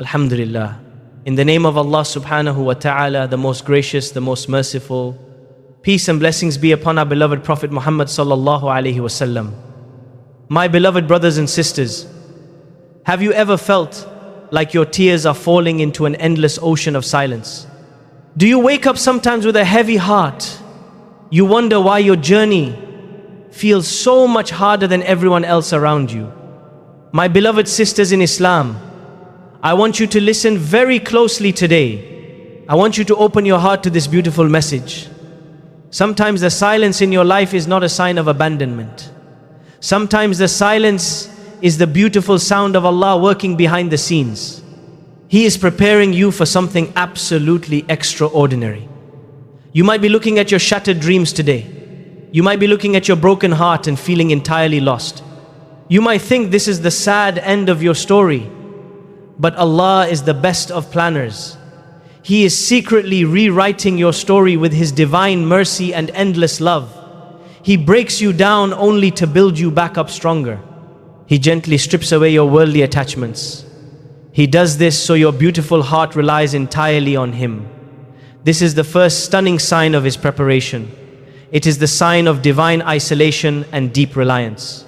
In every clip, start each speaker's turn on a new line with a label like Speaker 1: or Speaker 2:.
Speaker 1: Alhamdulillah. In the name of Allah subhanahu wa ta'ala, the most gracious, the most merciful. Peace and blessings be upon our beloved Prophet Muhammad sallallahu alaihi wasallam. My beloved brothers and sisters, have you ever felt like your tears are falling into an endless ocean of silence? Do you wake up sometimes with a heavy heart? You wonder why your journey feels so much harder than everyone else around you. My beloved sisters in Islam, I want you to listen very closely today. I want you to open your heart to this beautiful message. Sometimes the silence in your life is not a sign of abandonment. Sometimes the silence is the beautiful sound of Allah working behind the scenes. He is preparing you for something absolutely extraordinary. You might be looking at your shattered dreams today. You might be looking at your broken heart and feeling entirely lost. You might think this is the sad end of your story. But Allah is the best of planners. He is secretly rewriting your story with His divine mercy and endless love. He breaks you down only to build you back up stronger. He gently strips away your worldly attachments. He does this so your beautiful heart relies entirely on Him. This is the first stunning sign of His preparation. It is the sign of divine isolation and deep reliance.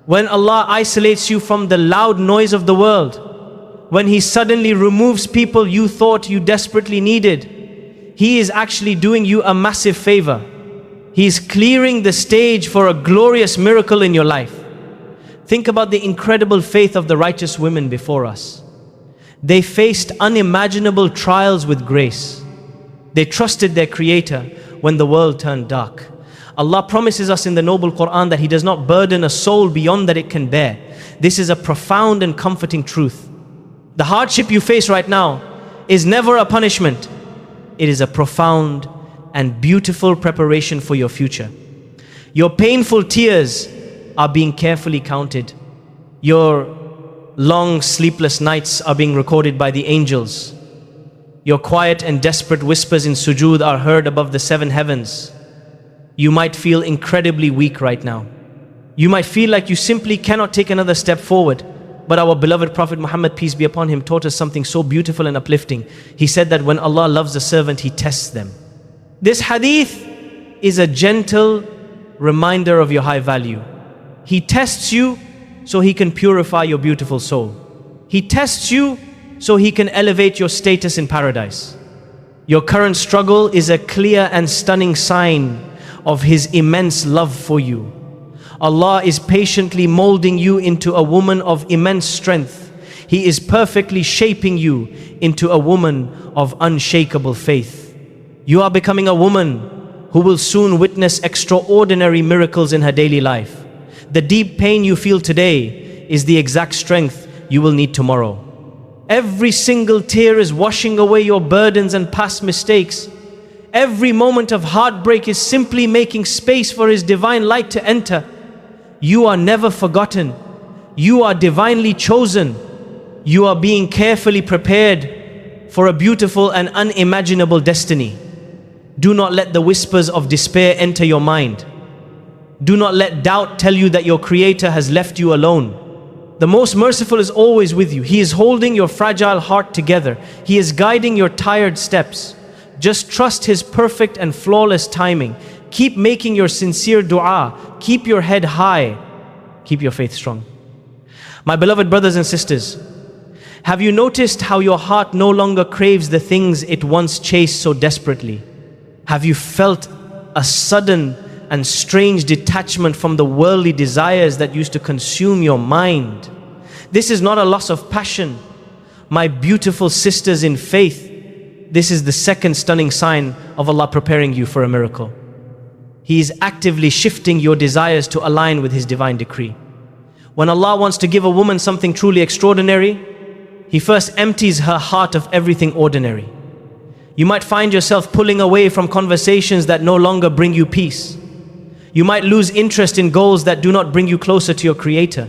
Speaker 1: When Allah isolates you from the loud noise of the world, when He suddenly removes people you thought you desperately needed, He is actually doing you a massive favor. He is clearing the stage for a glorious miracle in your life. Think about the incredible faith of the righteous women before us. They faced unimaginable trials with grace. They trusted their Creator when the world turned dark. Allah promises us in the noble Quran that He does not burden a soul beyond that it can bear. This is a profound and comforting truth. The hardship you face right now is never a punishment. It is a profound and beautiful preparation for your future. Your painful tears are being carefully counted. Your long sleepless nights are being recorded by the angels. Your quiet and desperate whispers in sujood are heard above the 7 heavens. You might feel incredibly weak right now. You might feel like you simply cannot take another step forward. But our beloved Prophet Muhammad, peace be upon him, taught us something so beautiful and uplifting. He said that when Allah loves a servant, He tests them. This hadith is a gentle reminder of your high value. He tests you so He can purify your beautiful soul. He tests you so He can elevate your status in paradise. Your current struggle is a clear and stunning sign of His immense love for you. Allah is patiently molding you into a woman of immense strength. He is perfectly shaping you into a woman of unshakable faith. You are becoming a woman who will soon witness extraordinary miracles in her daily life. The deep pain you feel today is the exact strength you will need tomorrow. Every single tear is washing away your burdens and past mistakes. Every moment of heartbreak is simply making space for His divine light to enter. You are never forgotten. You are divinely chosen. You are being carefully prepared for a beautiful and unimaginable destiny. Do not let the whispers of despair enter your mind. Do not let doubt tell you that your Creator has left you alone. The Most Merciful is always with you. He is holding your fragile heart together. He is guiding your tired steps. Just trust His perfect and flawless timing. Keep making your sincere dua. Keep your head high. Keep your faith strong. My beloved brothers and sisters, have you noticed how your heart no longer craves the things it once chased so desperately? Have you felt a sudden and strange detachment from the worldly desires that used to consume your mind? This is not a loss of passion. My beautiful sisters in faith, this is the second stunning sign of Allah preparing you for a miracle. He is actively shifting your desires to align with His divine decree. When Allah wants to give a woman something truly extraordinary, He first empties her heart of everything ordinary. You might find yourself pulling away from conversations that no longer bring you peace. You might lose interest in goals that do not bring you closer to your Creator.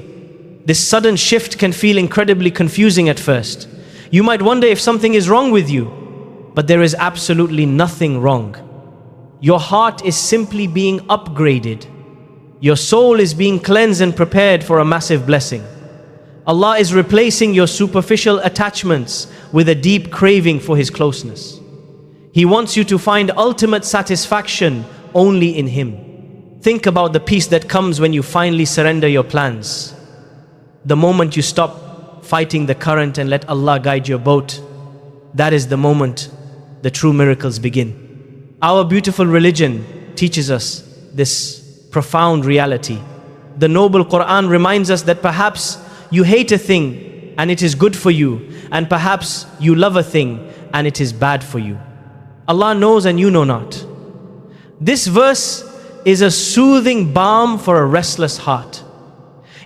Speaker 1: This sudden shift can feel incredibly confusing at first. You might wonder if something is wrong with you, but there is absolutely nothing wrong. Your heart is simply being upgraded. Your soul is being cleansed and prepared for a massive blessing. Allah is replacing your superficial attachments with a deep craving for His closeness. He wants you to find ultimate satisfaction only in Him. Think about the peace that comes when you finally surrender your plans. The moment you stop fighting the current and let Allah guide your boat, that is the moment the true miracles begin. Our beautiful religion teaches us this profound reality. The noble Quran reminds us that perhaps you hate a thing and it is good for you, and perhaps you love a thing and it is bad for you. Allah knows and you know not. This verse is a soothing balm for a restless heart.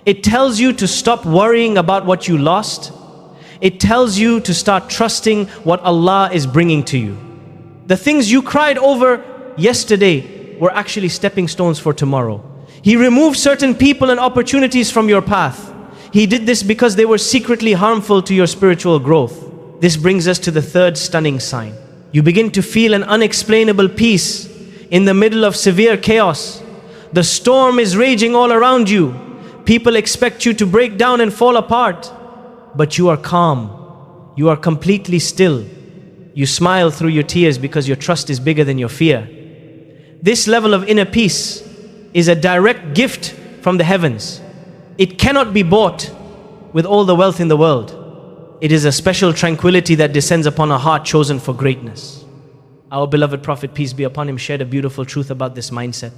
Speaker 1: It tells you to stop worrying about what you lost. It tells you to start trusting what Allah is bringing to you. The things you cried over yesterday were actually stepping stones for tomorrow. He removed certain people and opportunities from your path. He did this because they were secretly harmful to your spiritual growth. This brings us to the third stunning sign. You begin to feel an unexplainable peace in the middle of severe chaos. The storm is raging all around you. People expect you to break down and fall apart. But you are calm. You are completely still. You smile through your tears because your trust is bigger than your fear. This level of inner peace is a direct gift from the heavens. It cannot be bought with all the wealth in the world. It is a special tranquility that descends upon a heart chosen for greatness. Our beloved Prophet, peace be upon him, shared a beautiful truth about this mindset.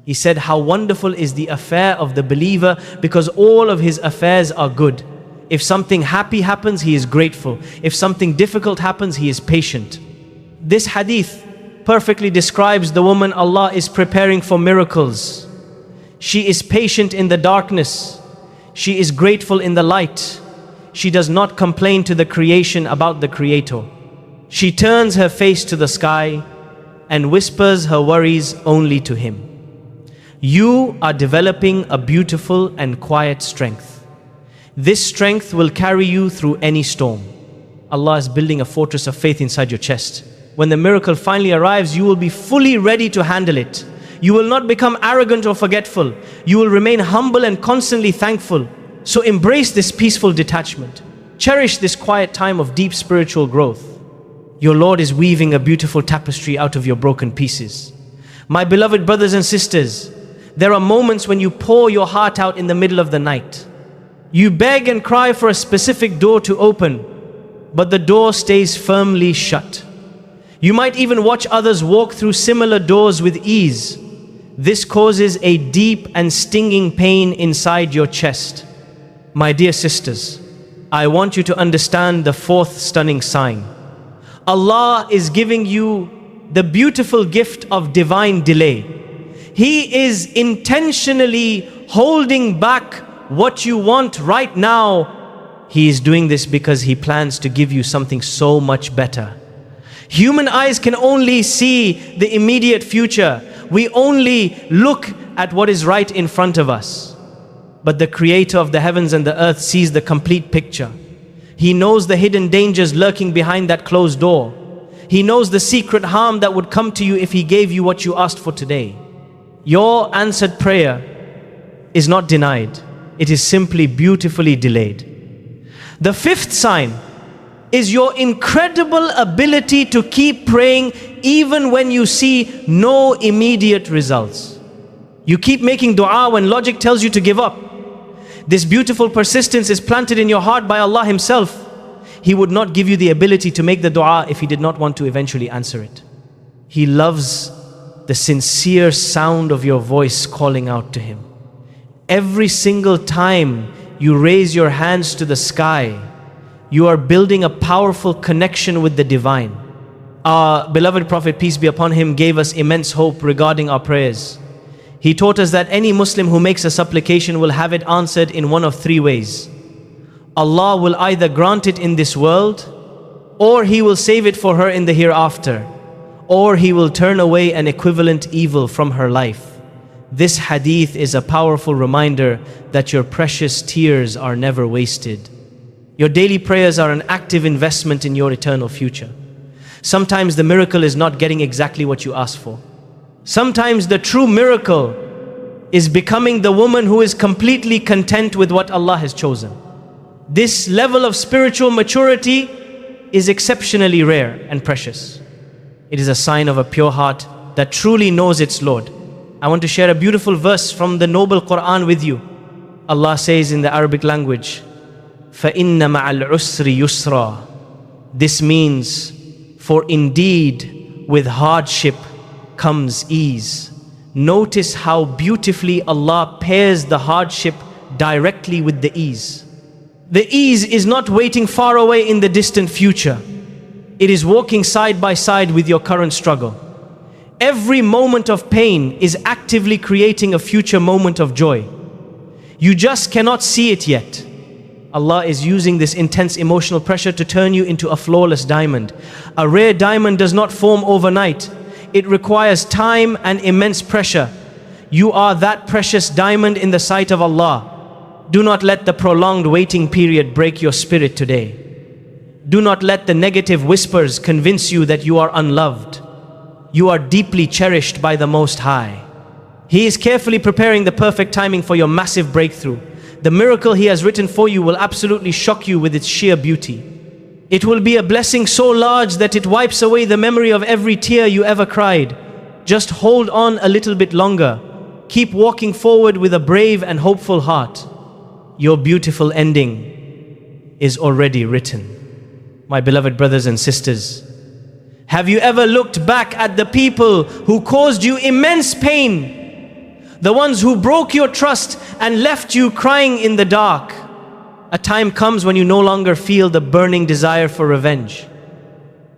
Speaker 1: He said, how wonderful is the affair of the believer, because all of his affairs are good. If something happy happens, he is grateful. If something difficult happens, he is patient. This hadith perfectly describes the woman Allah is preparing for miracles. She is patient in the darkness. She is grateful in the light. She does not complain to the creation about the Creator. She turns her face to the sky and whispers her worries only to Him. You are developing a beautiful and quiet strength. This strength will carry you through any storm. Allah is building a fortress of faith inside your chest. When the miracle finally arrives, you will be fully ready to handle it. You will not become arrogant or forgetful. You will remain humble and constantly thankful. So embrace this peaceful detachment. Cherish this quiet time of deep spiritual growth. Your Lord is weaving a beautiful tapestry out of your broken pieces. My beloved brothers and sisters, there are moments when you pour your heart out in the middle of the night. You beg and cry for a specific door to open, but the door stays firmly shut. You might even watch others walk through similar doors with ease. This causes a deep and stinging pain inside your chest. My dear sisters, I want you to understand the fourth stunning sign. Allah is giving you the beautiful gift of divine delay. He is intentionally holding back what you want right now. He is doing this because He plans to give you something so much better. Human eyes can only see the immediate future. We only look at what is right in front of us. But the Creator of the heavens and the earth sees the complete picture. He knows the hidden dangers lurking behind that closed door. He knows the secret harm that would come to you if He gave you what you asked for today. Your answered prayer is not denied. It is simply beautifully delayed. The fifth sign is your incredible ability to keep praying even when you see no immediate results. You keep making dua when logic tells you to give up. This beautiful persistence is planted in your heart by Allah Himself. He would not give you the ability to make the dua if He did not want to eventually answer it. He loves the sincere sound of your voice calling out to Him. Every single time you raise your hands to the sky, you are building a powerful connection with the divine. Our beloved Prophet, peace be upon him, gave us immense hope regarding our prayers. He taught us that any Muslim who makes a supplication will have it answered in one of three ways. Allah will either grant it in this world, or He will save it for her in the hereafter, or He will turn away an equivalent evil from her life. This hadith is a powerful reminder that your precious tears are never wasted. Your daily prayers are an active investment in your eternal future. Sometimes the miracle is not getting exactly what you asked for. Sometimes the true miracle is becoming the woman who is completely content with what Allah has chosen. This level of spiritual maturity is exceptionally rare and precious. It is a sign of a pure heart that truly knows its Lord. I want to share a beautiful verse from the noble Quran with you. Allah says in the Arabic language, فَإِنَّ مَعَ الْعُسْرِ يُسْرًا. This means, for indeed with hardship comes ease. Notice how beautifully Allah pairs the hardship directly with the ease. The ease is not waiting far away in the distant future. It is walking side by side with your current struggle. Every moment of pain is actively creating a future moment of joy. You just cannot see it yet. Allah is using this intense emotional pressure to turn you into a flawless diamond. A rare diamond does not form overnight. It requires time and immense pressure. You are that precious diamond in the sight of Allah. Do not let the prolonged waiting period break your spirit today. Do not let the negative whispers convince you that you are unloved. You are deeply cherished by the Most High. He is carefully preparing the perfect timing for your massive breakthrough. The miracle He has written for you will absolutely shock you with its sheer beauty. It will be a blessing so large that it wipes away the memory of every tear you ever cried. Just hold on a little bit longer. Keep walking forward with a brave and hopeful heart. Your beautiful ending is already written. My beloved brothers and sisters, have you ever looked back at the people who caused you immense pain? The ones who broke your trust and left you crying in the dark. A time comes when you no longer feel the burning desire for revenge.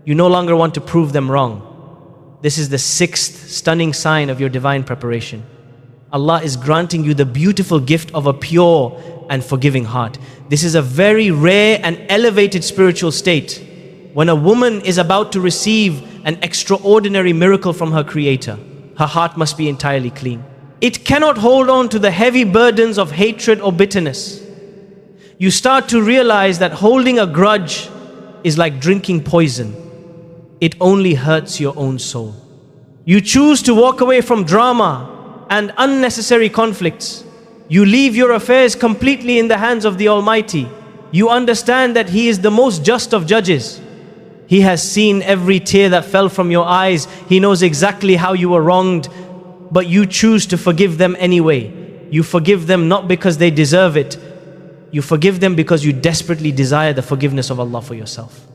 Speaker 1: You no longer want to prove them wrong. This is the sixth stunning sign of your divine preparation. Allah is granting you the beautiful gift of a pure and forgiving heart. This is a very rare and elevated spiritual state. When a woman is about to receive an extraordinary miracle from her Creator, her heart must be entirely clean. It cannot hold on to the heavy burdens of hatred or bitterness. You start to realize that holding a grudge is like drinking poison. It only hurts your own soul. You choose to walk away from drama and unnecessary conflicts. You leave your affairs completely in the hands of the Almighty. You understand that He is the most just of judges. He has seen every tear that fell from your eyes. He knows exactly how you were wronged. But you choose to forgive them anyway. You forgive them not because they deserve it. You forgive them because you desperately desire the forgiveness of Allah for yourself.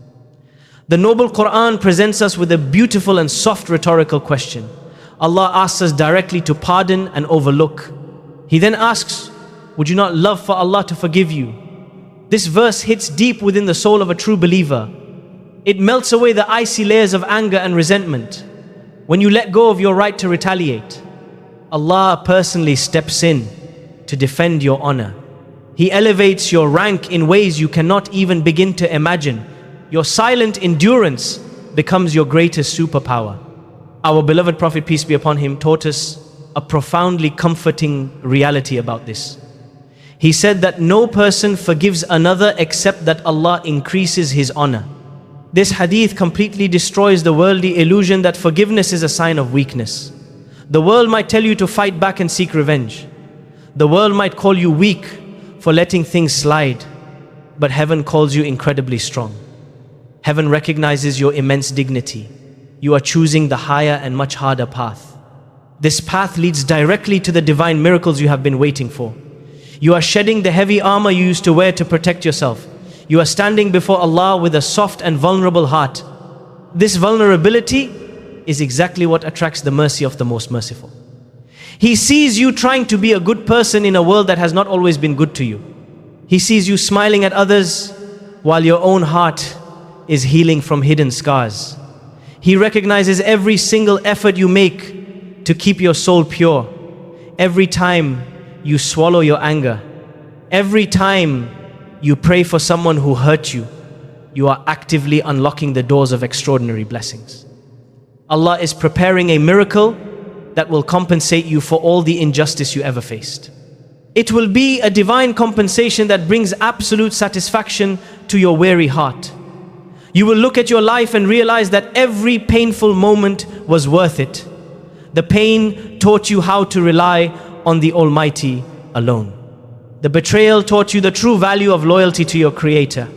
Speaker 1: The noble Quran presents us with a beautiful and soft rhetorical question. Allah asks us directly to pardon and overlook. He then asks, would you not love for Allah to forgive you? This verse hits deep within the soul of a true believer. It melts away the icy layers of anger and resentment. When you let go of your right to retaliate, Allah personally steps in to defend your honor. He elevates your rank in ways you cannot even begin to imagine. Your silent endurance becomes your greatest superpower. Our beloved Prophet, peace be upon him, taught us a profoundly comforting reality about this. He said that no person forgives another except that Allah increases his honor. This hadith completely destroys the worldly illusion that forgiveness is a sign of weakness. The world might tell you to fight back and seek revenge. The world might call you weak for letting things slide. But heaven calls you incredibly strong. Heaven recognizes your immense dignity. You are choosing the higher and much harder path. This path leads directly to the divine miracles you have been waiting for. You are shedding the heavy armor you used to wear to protect yourself. You are standing before Allah with a soft and vulnerable heart. This vulnerability is exactly what attracts the mercy of the Most Merciful. He sees you trying to be a good person in a world that has not always been good to you. He sees you smiling at others while your own heart is healing from hidden scars. He recognizes every single effort you make to keep your soul pure. Every time you swallow your anger, every time you pray for someone who hurt you, you are actively unlocking the doors of extraordinary blessings. Allah is preparing a miracle that will compensate you for all the injustice you ever faced. It will be a divine compensation that brings absolute satisfaction to your weary heart. You will look at your life and realize that every painful moment was worth it. The pain taught you how to rely on the Almighty alone. The betrayal taught you the true value of loyalty to your Creator.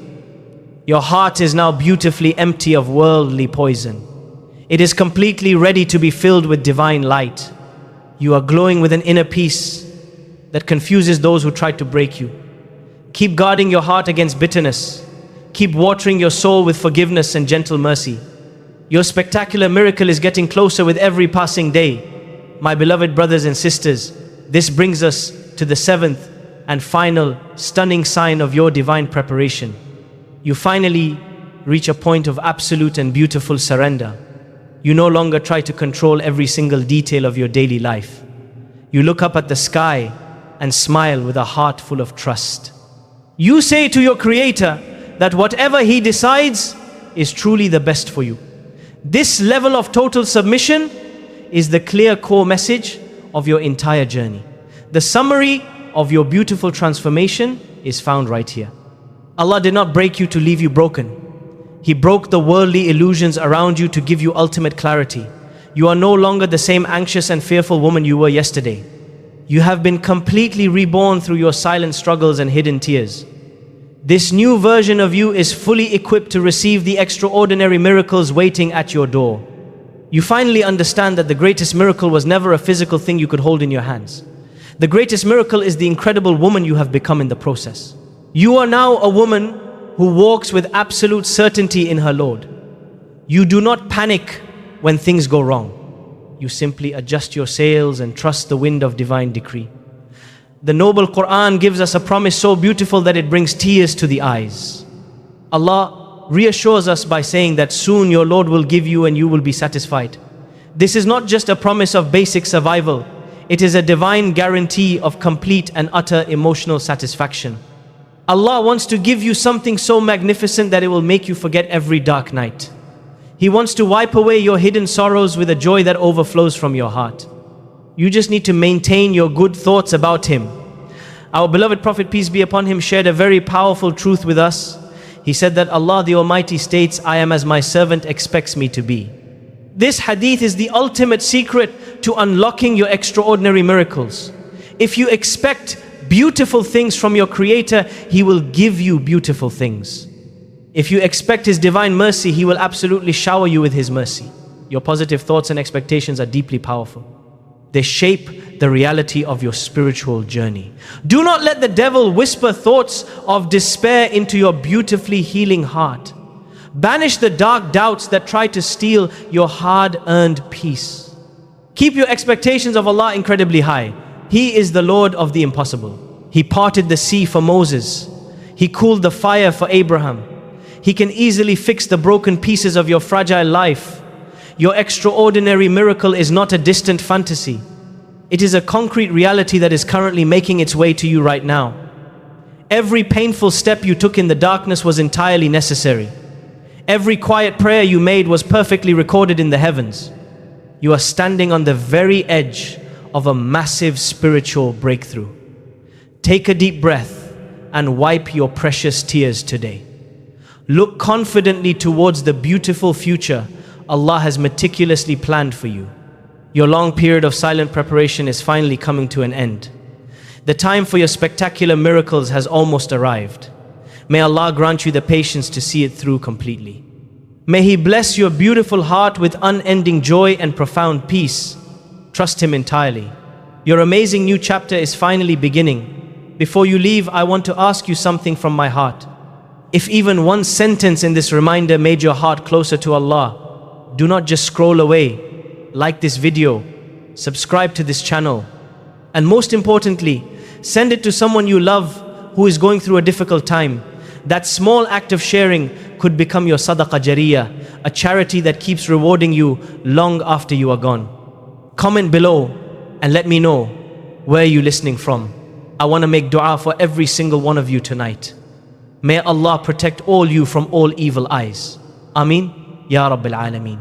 Speaker 1: Your heart is now beautifully empty of worldly poison. It is completely ready to be filled with divine light. You are glowing with an inner peace that confuses those who try to break you. Keep guarding your heart against bitterness. Keep watering your soul with forgiveness and gentle mercy. Your spectacular miracle is getting closer with every passing day. My beloved brothers and sisters, this brings us to the seventh and final stunning sign of your divine preparation. You finally reach a point of absolute and beautiful surrender. You no longer try to control every single detail of your daily life. You look up at the sky and smile with a heart full of trust. You say to your Creator that whatever He decides is truly the best for you. This level of total submission is the clear core message of your entire journey. The summary of your beautiful transformation is found right here. Allah did not break you to leave you broken. He broke the worldly illusions around you to give you ultimate clarity. You are no longer the same anxious and fearful woman you were yesterday. You have been completely reborn through your silent struggles and hidden tears. This new version of you is fully equipped to receive the extraordinary miracles waiting at your door. You finally understand that the greatest miracle was never a physical thing you could hold in your hands. The greatest miracle is the incredible woman you have become in the process. You are now a woman who walks with absolute certainty in her Lord. You do not panic when things go wrong. You simply adjust your sails and trust the wind of divine decree. The noble Quran gives us a promise so beautiful that it brings tears to the eyes. Allah reassures us by saying that soon your Lord will give you and you will be satisfied. This is not just a promise of basic survival. It is a divine guarantee of complete and utter emotional satisfaction. Allah wants to give you something so magnificent that it will make you forget every dark night. He wants to wipe away your hidden sorrows with a joy that overflows from your heart. You just need to maintain your good thoughts about Him. Our beloved Prophet, peace be upon him, shared a very powerful truth with us. He said that Allah the Almighty states, "I am as my servant expects me to be." This hadith is the ultimate secret to unlocking your extraordinary miracles. If you expect beautiful things from your Creator, He will give you beautiful things. If you expect His divine mercy, He will absolutely shower you with His mercy. Your positive thoughts and expectations are deeply powerful. They shape the reality of your spiritual journey. Do not let the devil whisper thoughts of despair into your beautifully healing heart. Banish the dark doubts that try to steal your hard-earned peace. Keep your expectations of Allah incredibly high. He is the Lord of the impossible. He parted the sea for Moses. He cooled the fire for Abraham. He can easily fix the broken pieces of your fragile life. Your extraordinary miracle is not a distant fantasy. It is a concrete reality that is currently making its way to you right now. Every painful step you took in the darkness was entirely necessary. Every quiet prayer you made was perfectly recorded in the heavens. You are standing on the very edge of a massive spiritual breakthrough. Take a deep breath and wipe your precious tears today. Look confidently towards the beautiful future Allah has meticulously planned for you. Your long period of silent preparation is finally coming to an end. The time for your spectacular miracles has almost arrived. May Allah grant you the patience to see it through completely. May He bless your beautiful heart with unending joy and profound peace. Trust Him entirely. Your amazing new chapter is finally beginning. Before you leave, I want to ask you something from my heart. If even one sentence in this reminder made your heart closer to Allah, do not just scroll away. Like this video, subscribe to this channel, and most importantly, send it to someone you love who is going through a difficult time. That small act of sharing could become your sadaqah jariyah, a charity that keeps rewarding you long after you are gone. Comment below and let me know where you're listening from. I want to make dua for every single one of you tonight. May Allah protect all you from all evil eyes. Ameen. Ya Rabbil Alameen.